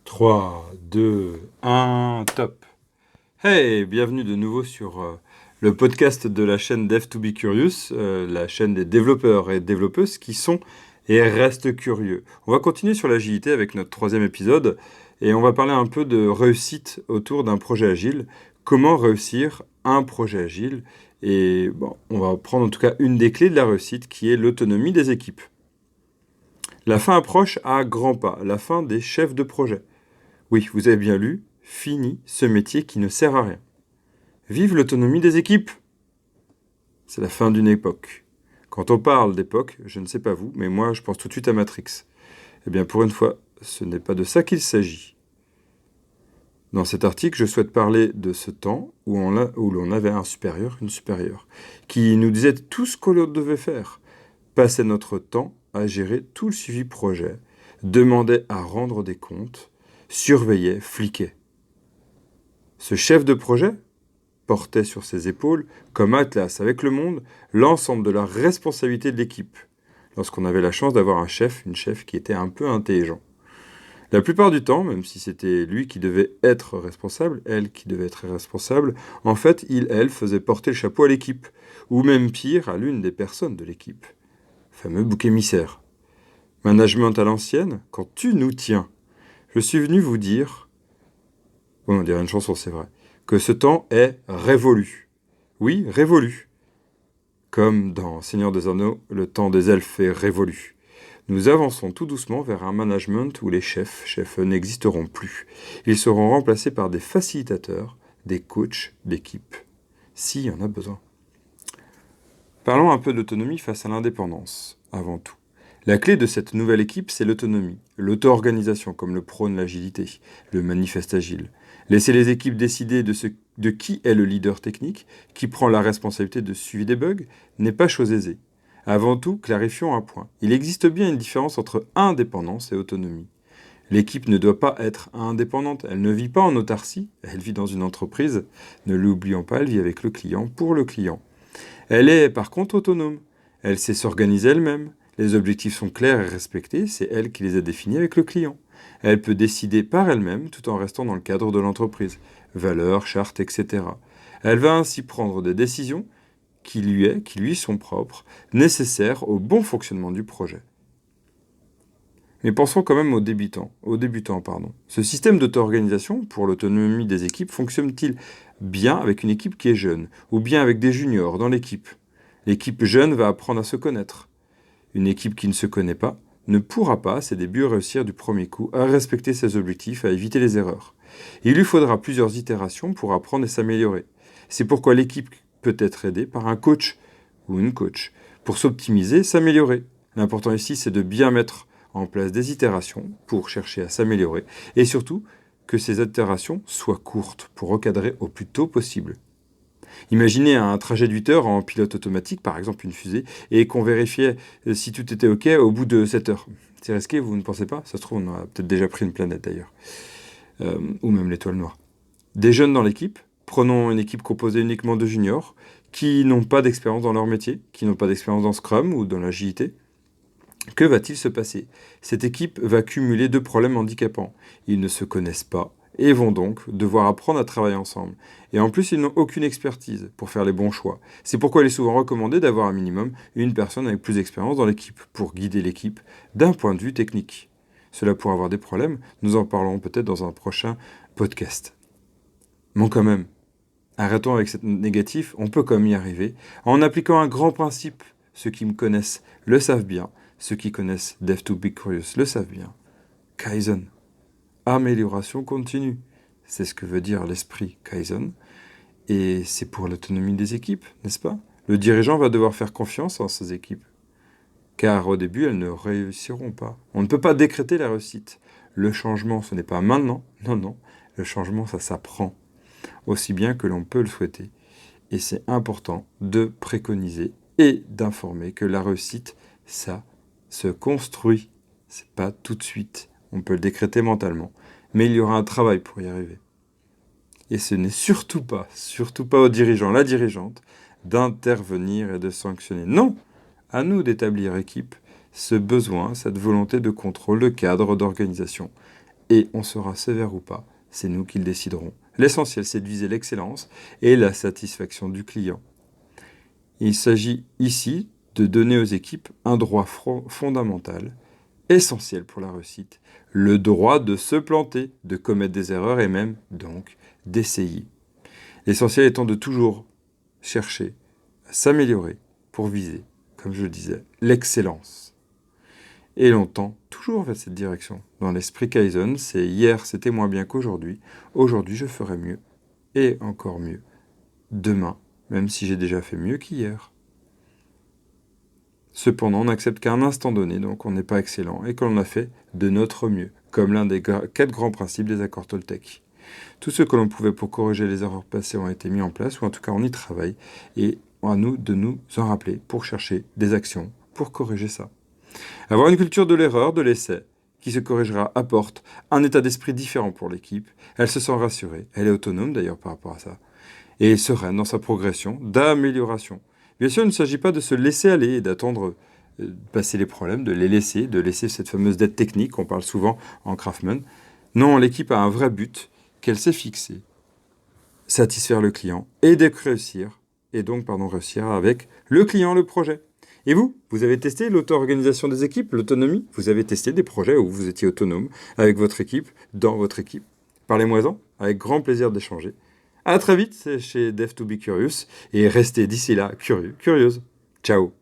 3, 2, 1, top. Hey, bienvenue de nouveau sur le podcast de la chaîne Dev2B Curious, la chaîne des développeurs et développeuses qui sont et restent curieux. On va continuer sur l'agilité avec notre troisième épisode et on va parler un peu de réussite autour d'un projet agile. Comment réussir un projet agile? Et bon, on va prendre en tout cas une des clés de la réussite qui est l'autonomie des équipes. La fin approche à grands pas, la fin des chefs de projet. Oui, vous avez bien lu, fini ce métier qui ne sert à rien. Vive l'autonomie des équipes! C'est la fin d'une époque. Quand on parle d'époque, je ne sais pas vous, mais moi je pense tout de suite à Matrix. Eh bien pour une fois, ce n'est pas de ça qu'il s'agit. Dans cet article, je souhaite parler de ce temps où l'on avait un supérieur, une supérieure, qui nous disait tout ce que l'on devait faire. Passait notre temps à gérer tout le suivi projet, demandait à rendre des comptes, surveillait, fliquait. Ce chef de projet portait sur ses épaules, comme Atlas avec le monde, l'ensemble de la responsabilité de l'équipe, lorsqu'on avait la chance d'avoir un chef, une chef qui était un peu intelligent. La plupart du temps, même si c'était lui qui devait être responsable, elle qui devait être responsable, en fait, elle faisait porter le chapeau à l'équipe, ou même pire, à l'une des personnes de l'équipe. Fameux bouc émissaire. Management à l'ancienne, quand tu nous tiens. Je suis venu vous dire, on dirait une chanson, c'est vrai, que ce temps est révolu. Oui, révolu. Comme dans Seigneur des Anneaux, le temps des elfes est révolu. Nous avançons tout doucement vers un management où les chefs n'existeront plus. Ils seront remplacés par des facilitateurs, des coachs d'équipe, s'il y en a besoin. Parlons un peu d'autonomie face à l'indépendance, avant tout. La clé de cette nouvelle équipe, c'est l'autonomie, l'auto-organisation, comme le prône l'agilité, le manifeste agile. Laisser les équipes décider de qui est le leader technique, qui prend la responsabilité de suivi des bugs, n'est pas chose aisée. Avant tout, clarifions un point. Il existe bien une différence entre indépendance et autonomie. L'équipe ne doit pas être indépendante, elle ne vit pas en autarcie, elle vit dans une entreprise. Ne l'oublions pas, elle vit avec le client, pour le client. Elle est par contre autonome. Elle sait s'organiser elle-même. Les objectifs sont clairs et respectés, c'est elle qui les a définis avec le client. Elle peut décider par elle-même tout en restant dans le cadre de l'entreprise. Valeurs, chartes, etc. Elle va ainsi prendre des décisions qui lui sont propres, nécessaires au bon fonctionnement du projet. Mais pensons quand même aux débutants. Ce système d'auto-organisation pour l'autonomie des équipes fonctionne-t-il bien avec une équipe qui est jeune, ou bien avec des juniors dans l'équipe? L'équipe jeune va apprendre à se connaître. Une équipe qui ne se connaît pas ne pourra pas, à ses débuts, réussir du premier coup à respecter ses objectifs, à éviter les erreurs. Il lui faudra plusieurs itérations pour apprendre et s'améliorer. C'est pourquoi l'équipe peut être aidée par un coach ou une coach pour s'optimiser, s'améliorer. L'important ici, c'est de bien mettre en place des itérations pour chercher à s'améliorer et surtout que ces itérations soient courtes pour recadrer au plus tôt possible. Imaginez un trajet de 8 heures en pilote automatique, par exemple une fusée, et qu'on vérifiait si tout était OK au bout de 7 heures. C'est risqué, vous ne pensez pas? Ça se trouve, on a peut-être déjà pris une planète d'ailleurs. Ou même l'étoile noire. Des jeunes dans l'équipe, prenons une équipe composée uniquement de juniors, qui n'ont pas d'expérience dans leur métier, qui n'ont pas d'expérience dans Scrum ou dans l'agilité. Que va-t-il se passer? Cette équipe va cumuler deux problèmes handicapants. Ils ne se connaissent pas et vont donc devoir apprendre à travailler ensemble. Et en plus, ils n'ont aucune expertise pour faire les bons choix. C'est pourquoi il est souvent recommandé d'avoir un minimum une personne avec plus d'expérience dans l'équipe pour guider l'équipe d'un point de vue technique. Cela pourrait avoir des problèmes, nous en parlerons peut-être dans un prochain podcast. Mais quand même, arrêtons avec cette négatif, on peut quand même y arriver en appliquant un grand principe. Ceux qui me connaissent le savent bien. Ceux qui connaissent Dev2B Curious le savent bien. Kaizen. Amélioration continue. C'est ce que veut dire l'esprit Kaizen. Et c'est pour l'autonomie des équipes, n'est-ce pas? Le dirigeant va devoir faire confiance en ses équipes. Car au début, elles ne réussiront pas. On ne peut pas décréter la réussite. Le changement, ce n'est pas maintenant. Non. Le changement, ça s'apprend. Aussi bien que l'on peut le souhaiter. Et c'est important de préconiser et d'informer que la réussite, ça se construit. C'est pas tout de suite. On peut le décréter mentalement. Mais il y aura un travail pour y arriver. Et ce n'est surtout pas aux dirigeants, la dirigeante, d'intervenir et de sanctionner. Non! À nous d'établir équipe ce besoin, cette volonté de contrôle, de cadre, d'organisation. et on sera sévère ou pas, c'est nous qui le déciderons. L'essentiel, c'est de viser l'excellence et la satisfaction du client. Il s'agit ici de donner aux équipes un droit fondamental, essentiel pour la réussite, le droit de se planter, de commettre des erreurs et même, donc, d'essayer. L'essentiel étant de toujours chercher à s'améliorer pour viser, comme je le disais, l'excellence. Et l'on tend toujours vers cette direction. Dans l'esprit Kaizen, c'est hier c'était moins bien qu'aujourd'hui, aujourd'hui je ferai mieux, et encore mieux, demain, même si j'ai déjà fait mieux qu'hier. Cependant, on n'accepte qu'à un instant donné, donc on n'est pas excellent, et qu'on a fait de notre mieux, comme l'un des 4 grands principes des accords Toltec. Tout ce que l'on pouvait pour corriger les erreurs passées ont été mis en place, ou en tout cas on y travaille, et à nous de nous en rappeler pour chercher des actions pour corriger ça. Avoir une culture de l'erreur, de l'essai, qui se corrigera, apporte un état d'esprit différent pour l'équipe. Elle se sent rassurée, elle est autonome d'ailleurs par rapport à ça, et sereine dans sa progression d'amélioration. Bien sûr, il ne s'agit pas de se laisser aller et d'attendre passer les problèmes, de laisser cette fameuse dette technique qu'on parle souvent en Craftman. Non, l'équipe a un vrai but qu'elle s'est fixé, satisfaire le client et réussir avec le client le projet. Et vous avez testé l'auto-organisation des équipes, l'autonomie? Vous avez testé des projets où vous étiez autonome avec votre équipe, dans votre équipe? Parlez-moi-en, avec grand plaisir d'échanger. À très vite chez Dev to be Curious et restez d'ici là curieux, curieuse. Ciao.